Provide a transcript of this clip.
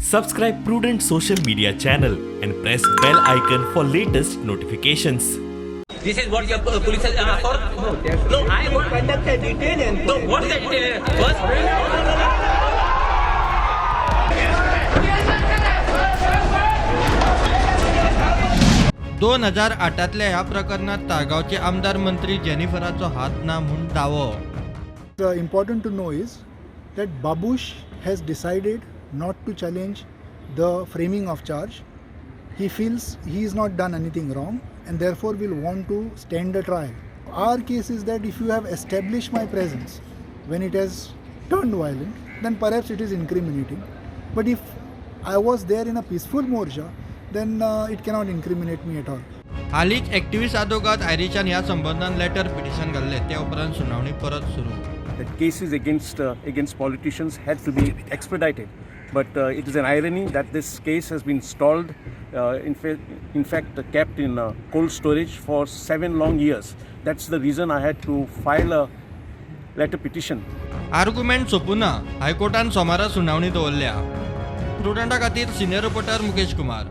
Subscribe Prudent social media channel and press bell icon for latest notifications. This is what your police has asked for? No, I want to conduct a detailed inquiry. No, what is the detail? First, 2008 ह्या प्रकरणात ताळगावचे आमदार मंत्री जेनिफराचो हात ना म्हणून दावो. Important to know is that Babush has decided not to challenge the framing of charge. He feels he has not done anything wrong and therefore will want to stand the trial. Our case is that if you have established my presence when it has turned violent, then perhaps it is incriminating. But if I was there in a peaceful morja, then it cannot incriminate me at all. हालीच activist आदोगाद आयरिशान ह्या संबंधान letter petition घाल्ले ते उपरांत सुनावणी परत सुरू. The cases against politicians had to be expedited, but it is an irony that this case has been stalled, in fact kept in cold storage for 7 long years. That's the reason I had to file a letter petition. Argument सोपुना हायकोर्टान सोमारा सुनावणी दवरल्या. प्रुडंटा खातीर senior reporter Mukesh Kumar.